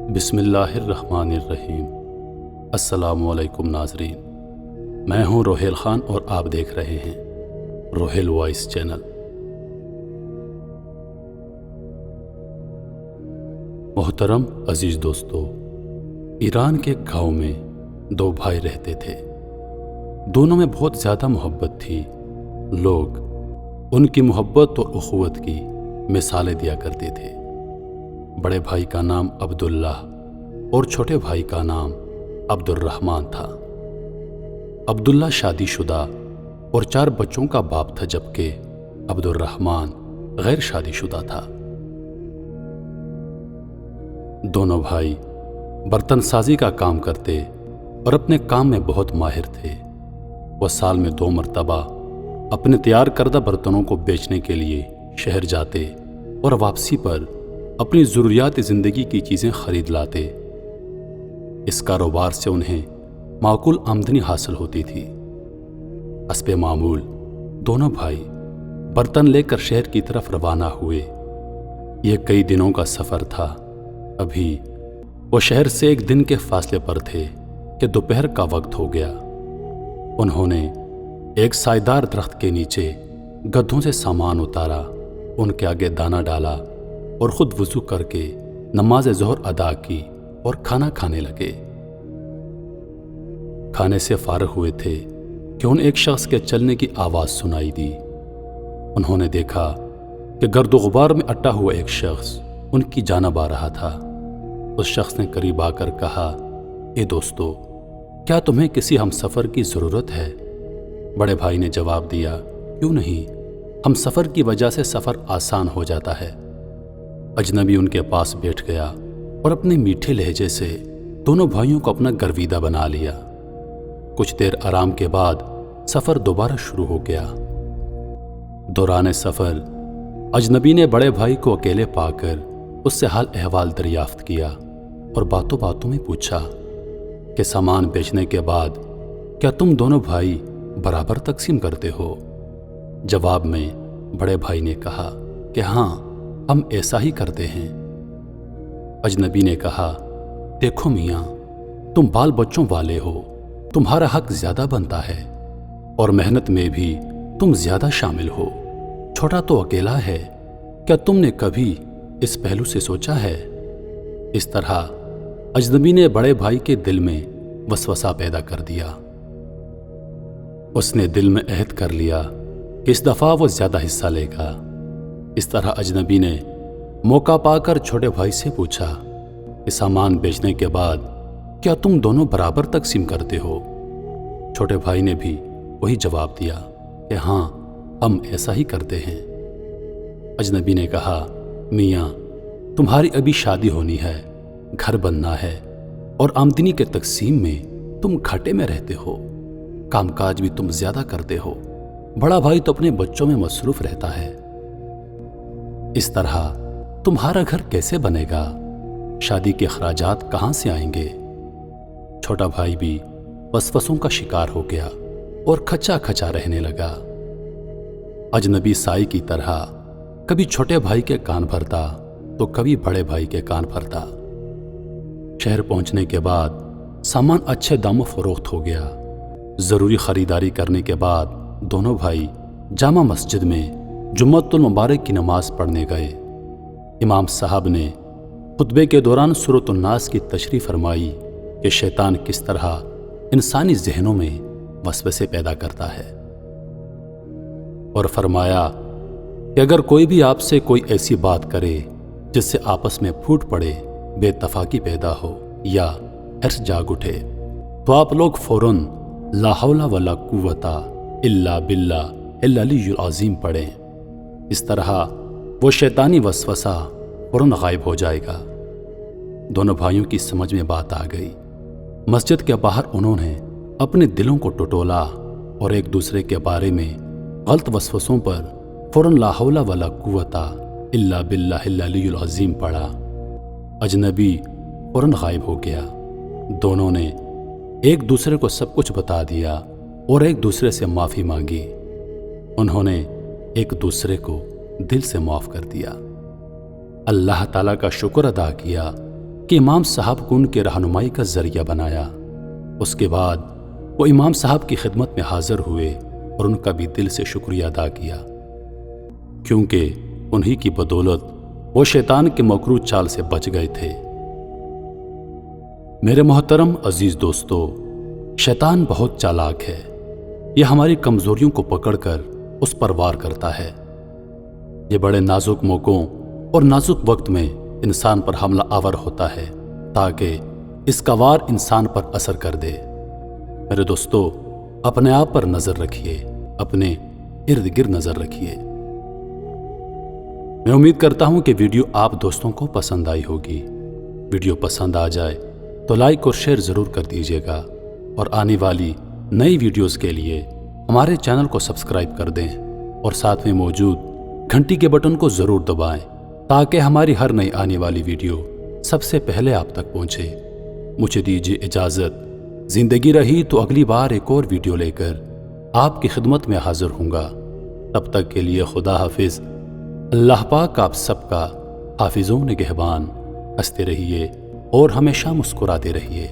بسم اللہ الرحمن الرحیم۔ السلام علیکم ناظرین، میں ہوں روہیل خان اور آپ دیکھ رہے ہیں روہیل وائس چینل۔ محترم عزیز دوستو، ایران کے گاؤں میں دو بھائی رہتے تھے۔ دونوں میں بہت زیادہ محبت تھی۔ لوگ ان کی محبت اور اخوت کی مثالیں دیا کرتے تھے۔ بڑے بھائی کا نام عبداللہ اور چھوٹے بھائی کا نام عبد الرحمن تھا۔ عبداللہ شادی شدہ اور 4 بچوں کا باپ تھا، جبکہ عبد الرحمن غیر شادی شدہ تھا۔ دونوں بھائی برتن سازی کا کام کرتے اور اپنے کام میں بہت ماہر تھے۔ وہ سال میں 2 مرتبہ اپنے تیار کردہ برتنوں کو بیچنے کے لیے شہر جاتے اور واپسی پر اپنی ضروریات زندگی کی چیزیں خرید لاتے۔ اس کاروبار سے انہیں معقول آمدنی حاصل ہوتی تھی۔ حسب معمول دونوں بھائی برتن لے کر شہر کی طرف روانہ ہوئے۔ یہ کئی دنوں کا سفر تھا۔ ابھی وہ شہر سے 1 دن کے فاصلے پر تھے کہ دوپہر کا وقت ہو گیا۔ انہوں نے ایک سائیدار درخت کے نیچے گدھوں سے سامان اتارا، ان کے آگے دانہ ڈالا اور خود وضو کر کے نماز ظہر ادا کی اور کھانا کھانے لگے۔ کھانے سے فارغ ہوئے تھے کہ ان ایک شخص کے چلنے کی آواز سنائی دی۔ انہوں نے دیکھا کہ گرد و غبار میں اٹا ہوا ایک شخص ان کی جانب آ رہا تھا۔ اس شخص نے قریب آ کر کہا، اے دوستو، کیا تمہیں کسی ہم سفر کی ضرورت ہے؟ بڑے بھائی نے جواب دیا، کیوں نہیں، ہم سفر کی وجہ سے سفر آسان ہو جاتا ہے۔ اجنبی ان کے پاس بیٹھ گیا اور اپنے میٹھے لہجے سے دونوں بھائیوں کو اپنا گرویدہ بنا لیا۔ کچھ دیر آرام کے بعد سفر دوبارہ شروع ہو گیا۔ دوران سفر اجنبی نے بڑے بھائی کو اکیلے پا کر اس سے حال احوال دریافت کیا اور باتوں باتوں میں پوچھا کہ سامان بیچنے کے بعد کیا تم دونوں بھائی برابر تقسیم کرتے ہو؟ جواب میں بڑے بھائی نے کہا کہ ہاں، ہم ایسا ہی کرتے ہیں۔ اجنبی نے کہا، دیکھو میاں، تم بال بچوں والے ہو، تمہارا حق زیادہ بنتا ہے اور محنت میں بھی تم زیادہ شامل ہو۔ چھوٹا تو اکیلا ہے، کیا تم نے کبھی اس پہلو سے سوچا ہے؟ اس طرح اجنبی نے بڑے بھائی کے دل میں وسوسہ پیدا کر دیا۔ اس نے دل میں عہد کر لیا کہ اس دفعہ وہ زیادہ حصہ لے گا۔ اس طرح اجنبی نے موقع پا کر چھوٹے بھائی سے پوچھا کہ سامان بیچنے کے بعد کیا تم دونوں برابر تقسیم کرتے ہو؟ چھوٹے بھائی نے بھی وہی جواب دیا کہ ہاں، ہم ایسا ہی کرتے ہیں۔ اجنبی نے کہا، میاں، تمہاری ابھی شادی ہونی ہے، گھر بننا ہے اور آمدنی کے تقسیم میں تم گھاٹے میں رہتے ہو، کام کاج بھی تم زیادہ کرتے ہو، بڑا بھائی تو اپنے بچوں میں مصروف رہتا ہے۔ اس طرح تمہارا گھر کیسے بنے گا؟ شادی کے اخراجات کہاں سے آئیں گے؟ چھوٹا بھائی بھی وسوسوں کا شکار ہو گیا اور کھچا کھچا رہنے لگا۔ اجنبی سائی کی طرح کبھی چھوٹے بھائی کے کان بھرتا تو کبھی بڑے بھائی کے کان بھرتا۔ شہر پہنچنے کے بعد سامان اچھے داموں فروخت ہو گیا۔ ضروری خریداری کرنے کے بعد دونوں بھائی جامع مسجد میں جمعۃ المبارک کی نماز پڑھنے گئے۔ امام صاحب نے خطبے کے دوران سورۃ الناس کی تشریح فرمائی کہ شیطان کس طرح انسانی ذہنوں میں وسوسے پیدا کرتا ہے، اور فرمایا کہ اگر کوئی بھی آپ سے کوئی ایسی بات کرے جس سے آپس میں پھوٹ پڑے، بے اتفاقی پیدا ہو یا حرص جاگ اٹھے، تو آپ لوگ فوراً لا حول ولا قوت الا باللہ العلی العظیم پڑھیں۔ اس طرح وہ شیطانی وسوسہ فوراً غائب ہو جائے گا۔ دونوں بھائیوں کی سمجھ میں بات آ گئی۔ مسجد کے باہر انہوں نے اپنے دلوں کو ٹٹولا اور ایک دوسرے کے بارے میں غلط وسوسوں پر فوراً لا حول ولا قوت الا باللہ العلی العظیم پڑھا۔ اجنبی فوراً غائب ہو گیا۔ دونوں نے ایک دوسرے کو سب کچھ بتا دیا اور ایک دوسرے سے معافی مانگی۔ انہوں نے ایک دوسرے کو دل سے معاف کر دیا۔ اللہ تعالیٰ کا شکر ادا کیا کہ امام صاحب کو ان کے رہنمائی کا ذریعہ بنایا۔ اس کے بعد وہ امام صاحب کی خدمت میں حاضر ہوئے اور ان کا بھی دل سے شکریہ ادا کیا، کیونکہ انہی کی بدولت وہ شیطان کے مکروہ چال سے بچ گئے تھے۔ میرے محترم عزیز دوستو، شیطان بہت چالاک ہے۔ یہ ہماری کمزوریوں کو پکڑ کر اس پر وار کرتا ہے۔ یہ بڑے نازک موقعوں اور نازک وقت میں انسان پر حملہ آور ہوتا ہے تاکہ اس کا وار انسان پر اثر کر دے۔ میرے دوستو، اپنے آپ پر نظر رکھیے، اپنے ارد گرد نظر رکھیے۔ میں امید کرتا ہوں کہ ویڈیو آپ دوستوں کو پسند آئی ہوگی۔ ویڈیو پسند آ جائے تو لائک اور شیئر ضرور کر دیجیے گا، اور آنے والی نئی ویڈیوز کے لیے ہمارے چینل کو سبسکرائب کر دیں اور ساتھ میں موجود گھنٹی کے بٹن کو ضرور دبائیں تاکہ ہماری ہر نئی آنے والی ویڈیو سب سے پہلے آپ تک پہنچے۔ مجھے دیجیے اجازت، زندگی رہی تو اگلی بار ایک اور ویڈیو لے کر آپ کی خدمت میں حاضر ہوں گا۔ تب تک کے لیے خدا حافظ۔ اللہ پاک آپ سب کا حافظ و نگہبان۔ ہنستے رہیے اور ہمیشہ مسکراتے رہیے۔